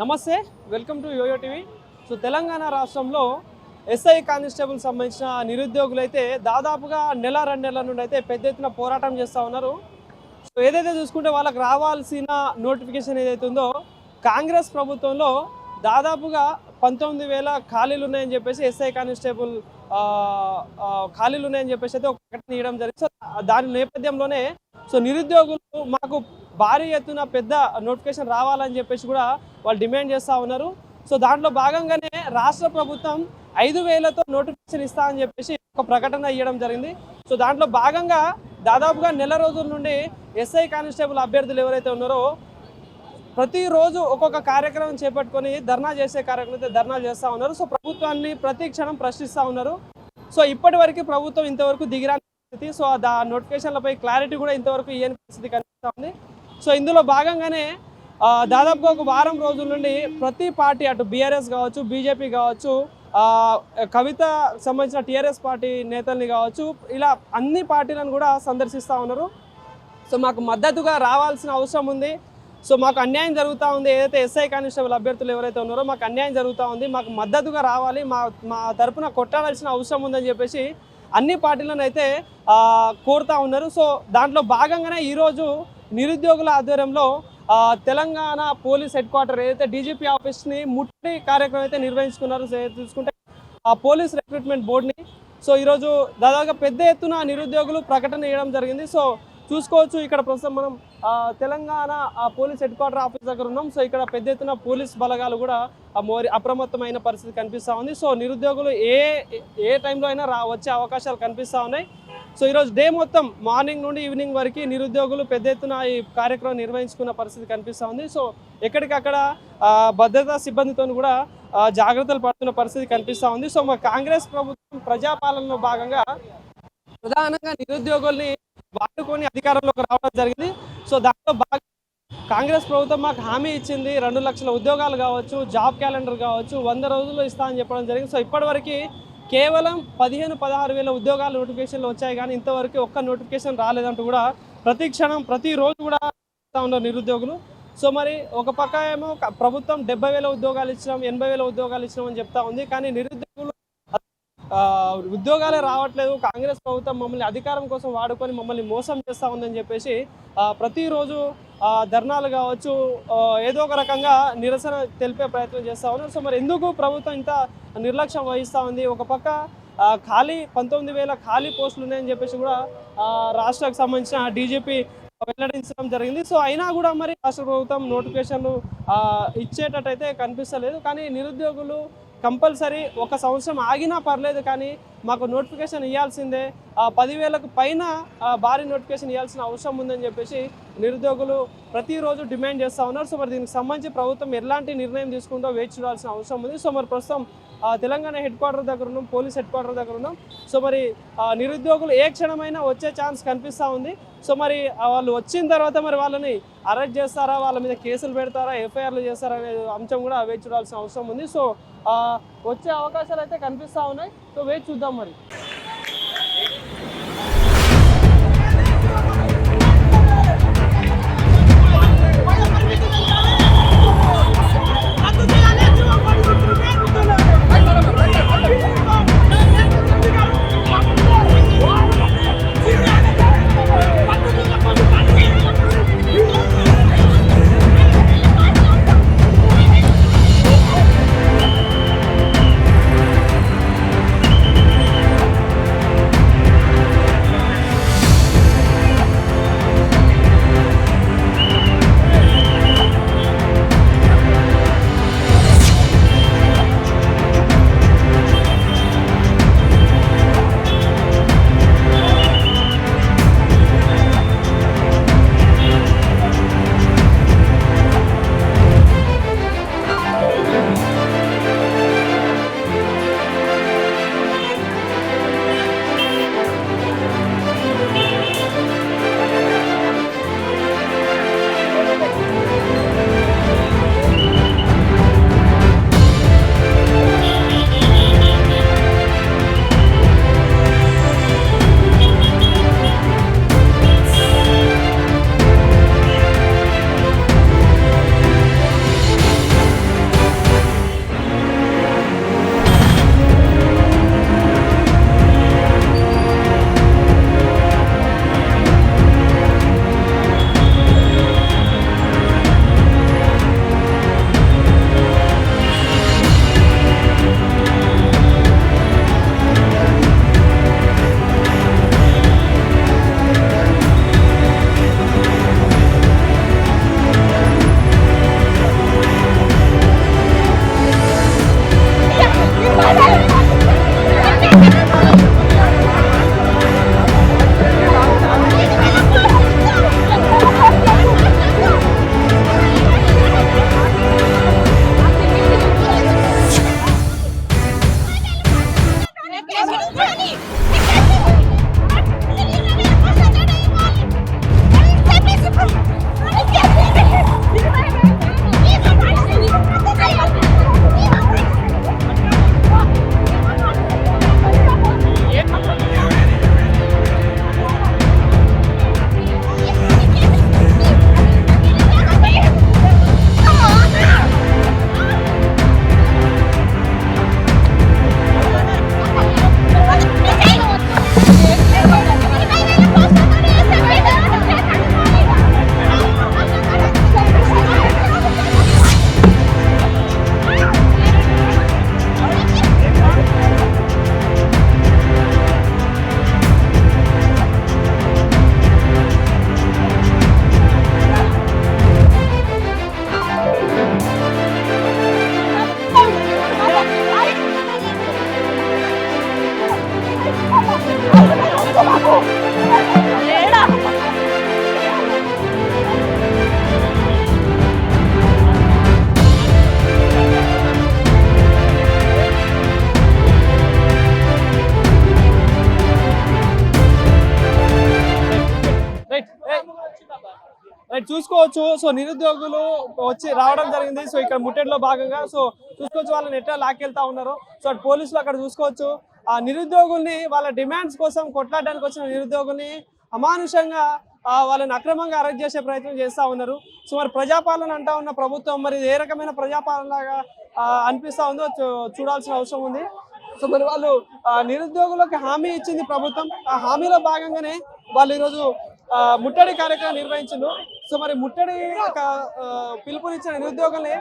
నమస్తే, welcome to YoYo TV. So Telangana రాష్ట్రంలో SI constable సంబంధించిన నిరుద్యోగులు అయితే దాదాపుగా నెల 2 నెలల నుండి అయితే పెద్ద ఎత్తున పోరాటం చేస్తూ ఉన్నారు. సో ఏదైతే చూసుకుంటే వాళ్ళకి రావాల్సిన నోటిఫికేషన్ ఏదైతే ఉందో కాంగ్రెస్ ప్రభుత్వంలో దాదాపుగా 19,000 ఖాళీలు ఉన్నాయని చెప్పేసి ఎస్ఐ కానిస్టేబుల్ ఖాళీలు ఉన్నాయని చెప్పేసి అయితే ఒక ప్రకటన ఇవ్వడం జరిగింది. సో దాని నేపథ్యంలోనే సో నిరుద్యోగులు మాకు భారీ ఎత్తున పెద్ద నోటిఫికేషన్ రావాలని చెప్పేసి కూడా వాళ్ళు డిమాండ్ చేస్తూ ఉన్నారు. సో దాంట్లో భాగంగానే రాష్ట్ర ప్రభుత్వం 5,000తో నోటిఫికేషన్ ఇస్తా అని చెప్పేసి ఒక ప్రకటన ఇవ్వడం జరిగింది. సో దాంట్లో భాగంగా దాదాపుగా నెల రోజుల నుండి ఎస్ఐ కానిస్టేబుల్ అభ్యర్థులు ఎవరైతే ఉన్నారో ప్రతిరోజు ఒక్కొక్క కార్యక్రమం చేపట్టుకొని ధర్నా చేసే కార్యక్రమం అయితే ధర్నా చేస్తూ ఉన్నారు. సో ప్రభుత్వాన్ని ప్రతి క్షణం ప్రశ్నిస్తూ ఉన్నారు. సో ఇప్పటి వరకు ప్రభుత్వం ఇంతవరకు దిగిరాని పరిస్థితి. సో ఆ నోటిఫికేషన్లపై క్లారిటీ కూడా ఇంతవరకు ఇవ్వని పరిస్థితి కనిపిస్తూ ఉంది. సో ఇందులో భాగంగానే దాదాపుగా ఒక వారం రోజుల నుండి ప్రతి పార్టీ అటు బీఆర్ఎస్ కావచ్చు, బీజేపీ కావచ్చు, కవిత సంబంధించిన టీఆర్ఎస్ పార్టీ నేతల్ని కావచ్చు, ఇలా అన్ని పార్టీలను కూడా సందర్శిస్తూ ఉన్నారు. సో మాకు మద్దతుగా రావాల్సిన అవసరం ఉంది. సో మాకు అన్యాయం జరుగుతూ ఉంది. ఏదైతే ఎస్ఐ కానిస్టేబుల్ అభ్యర్థులు ఎవరైతే ఉన్నారో మాకు అన్యాయం జరుగుతూ ఉంది, మాకు మద్దతుగా రావాలి, మా తరపున కొట్టాడాల్సిన అవసరం ఉందని చెప్పేసి అన్ని పార్టీలను అయితే కోరుతూ ఉన్నారు. సో దాంట్లో భాగంగానే ఈరోజు నిరుద్యోగుల ఆధ్వర్యంలో తెలంగాణ పోలీస్ హెడ్ క్వార్టర్ ఏదైతే డీజీపీ ఆఫీస్ని ముట్టి కార్యక్రమం అయితే నిర్వహించుకున్నారు. చూసుకుంటే ఆ పోలీస్ రిక్రూట్మెంట్ బోర్డుని సో ఈరోజు దాదాపుగా పెద్ద ఎత్తున నిరుద్యోగులు ప్రకటన ఇవ్వడం జరిగింది. సో చూసుకోవచ్చు, ఇక్కడ ప్రస్తుతం మనం Telangana police head quarter office దగ్గర ఉన్నాం. సో ఇక్కడ పెద్ద ఎత్తున పోలీస్ బలగాలు కూడా అప్రమత్తమైన పరిస్థితి కనిపిస్తూ ఉంది. సో నిరుద్యోగులు ఏ టైంలో అయినా వచ్చే అవకాశాలు కనిపిస్తూ ఉన్నాయి. సో ఈరోజు డే మొత్తం మార్నింగ్ నుండి ఈవినింగ్ వరకు నిరుద్యోగులు పెద్ద ఎత్తున ఈ కార్యక్రమం నిర్వహించుకున్న పరిస్థితి కనిపిస్తూ ఉంది. సో ఎక్కడికక్కడ భద్రతా సిబ్బందితో కూడా జాగ్రత్తలు పడుతున్న పరిస్థితి కనిపిస్తూ ఉంది. సో మా కాంగ్రెస్ ప్రభుత్వం ప్రజాపాలనలో భాగంగా ప్రధానంగా నిరుద్యోగుల్ని వాడుకొని అధికారంలోకి రావడం జరిగింది. సో దాంట్లో బాగా కాంగ్రెస్ ప్రభుత్వం మాకు హామీ ఇచ్చింది, 2 లక్షల ఉద్యోగాలు కావచ్చు, జాబ్ క్యాలెండర్ కావచ్చు, 100 రోజుల్లో ఇస్తా అని చెప్పడం జరిగింది. సో ఇప్పటివరకు కేవలం 15-16 వేల ఉద్యోగాల నోటిఫికేషన్లు వచ్చాయి, కానీ ఇంతవరకు ఒక్క నోటిఫికేషన్ రాలేదంటూ కూడా ప్రతి క్షణం ప్రతిరోజు కూడా ఉన్నారు నిరుద్యోగులు. సో మరి ఒక పక్క ఏమో ప్రభుత్వం 70,000 ఉద్యోగాలు ఇచ్చినాం, 80,000 ఉద్యోగాలు ఇచ్చినాం అని చెప్తా ఉంది, కానీ నిరుద్యోగులు ఉద్యోగాలే రావట్లేదు, కాంగ్రెస్ ప్రభుత్వం మమ్మల్ని అధికారం కోసం వాడుకొని మమ్మల్ని మోసం చేస్తూ ఉందని చెప్పేసి ప్రతిరోజు ధర్నాలు కావచ్చు, ఏదో ఒక రకంగా నిరసన తెలిపే ప్రయత్నం చేస్తూ ఉన్నారు. సో మరి ఎందుకు ప్రభుత్వం ఇంత నిర్లక్ష్యం వహిస్తూ ఉంది? ఒక పక్క 19,000 ఖాళీ పోస్టులు ఉన్నాయని చెప్పేసి కూడా రాష్ట్రానికి సంబంధించిన డీజీపీ వెల్లడించడం జరిగింది. సో అయినా కూడా మరి రాష్ట్ర ప్రభుత్వం నోటిఫికేషన్లు ఇచ్చేటట్టయితే కనిపిస్తలేదు. కానీ నిరుద్యోగులు కంపల్సరీ 1 సంవత్సరం ఆగినా పర్లేదు, కానీ మాకు నోటిఫికేషన్ ఇవ్వాల్సిందే, 10,000కు పైన భారీ నోటిఫికేషన్ ఇవ్వాల్సిన అవసరం ఉందని చెప్పేసి నిరుద్యోగులు ప్రతిరోజు డిమాండ్ చేస్తూ ఉన్నారు. సో మరి దీనికి సంబంధించి ప్రభుత్వం ఎలాంటి నిర్ణయం తీసుకుంటో వేచి చూడాల్సిన అవసరం ఉంది. సో మరి ప్రస్తుతం తెలంగాణ హెడ్ క్వార్టర్ దగ్గర ఉన్నాం, పోలీస్ హెడ్ క్వార్టర్ దగ్గర ఉన్నాం. సో మరి నిరుద్యోగులు ఏ క్షణమైనా వచ్చే ఛాన్స్ కనిపిస్తూ ఉంది. సో మరి వాళ్ళు వచ్చిన తర్వాత మరి వాళ్ళని అరెస్ట్ చేస్తారా, వాళ్ళ మీద కేసులు పెడతారా, ఎఫ్ఐఆర్లు చేస్తారా అనే అంశం కూడా వేచి చూడాల్సిన అవసరం ఉంది. సో వచ్చే అవకాశాలు అయితే కనిపిస్తూ ఉన్నాయి. సో వేచి చూద్దాం మరి. రైట్ చూసుకోవచ్చు. సో నిరుద్యోగులు వచ్చి రావడం జరిగింది. సో ఇక్కడ ముట్టడిలో భాగంగా సో చూసుకోవచ్చు వాళ్ళని ఎట్లా లాక్కెళ్తా ఉన్నారు. సో అటు పోలీసులు అక్కడ చూసుకోవచ్చు. ఆ నిరుద్యోగుల్ని వాళ్ళ డిమాండ్స్ కోసం కొట్లాడడానికి వచ్చిన నిరుద్యోగుల్ని అమానుషంగా వాళ్ళని అక్రమంగా అరెస్ట్ చేసే ప్రయత్నం చేస్తూ ఉన్నారు. సో మరి ప్రజాపాలన అంటా ఉన్న ప్రభుత్వం మరి ఏ రకమైన ప్రజాపాలనగా అనిపిస్తూ ఉందో చూడాల్సిన అవసరం ఉంది. సో మరి వాళ్ళు నిరుద్యోగులకు హామీ ఇచ్చింది ప్రభుత్వం. ఆ హామీలో భాగంగానే వాళ్ళు ఈరోజు ముట్టడి కార్యక్రమం నిర్వహించారు. సో మరి ముట్టడి పిలుపునిచ్చిన నిరుద్యోగుల్ని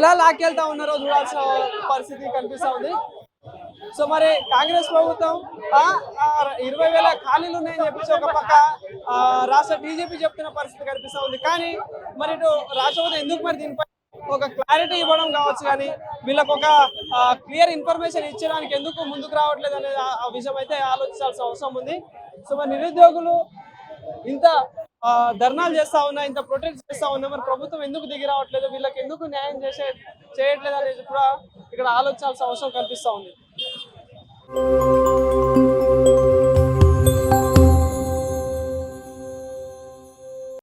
ఎలా లాక్కెళ్తా ఉన్నారో చూడాల్సిన పరిస్థితి కనిపిస్తా ఉంది. సో మరి కాంగ్రెస్ ప్రభుత్వం 20,000 ఖాళీలు ఉన్నాయని చెప్పేసి ఒక పక్క రాష్ట్ర టీజేపీ చెప్తున్న పరిస్థితి కనిపిస్తా ఉంది. కానీ మరి ఇటు రాష్ట్రపతి ఎందుకు మరి దీనిపై ఒక క్లారిటీ ఇవ్వడం కావచ్చు, కానీ వీళ్ళకు ఒక క్లియర్ ఇన్ఫర్మేషన్ ఇచ్చడానికి ఎందుకు ముందుకు రావట్లేదు అనే ఆ విషయం అయితే ఆలోచించాల్సిన అవసరం ఉంది. సో మరి నిరుద్యోగులు ఇంత ధర్నాలు చేస్తా ఉన్నా, ఇంత ప్రొటెస్ట్ చేస్తా ఉన్నా, మరి ప్రభుత్వం ఎందుకు దిగి రావట్లేదు, వీళ్ళకి ఎందుకు న్యాయం చేయట్లేదు అనేది కూడా ఇక్కడ ఆలోచించాల్సిన అవసరం కనిపిస్తా ఉంది.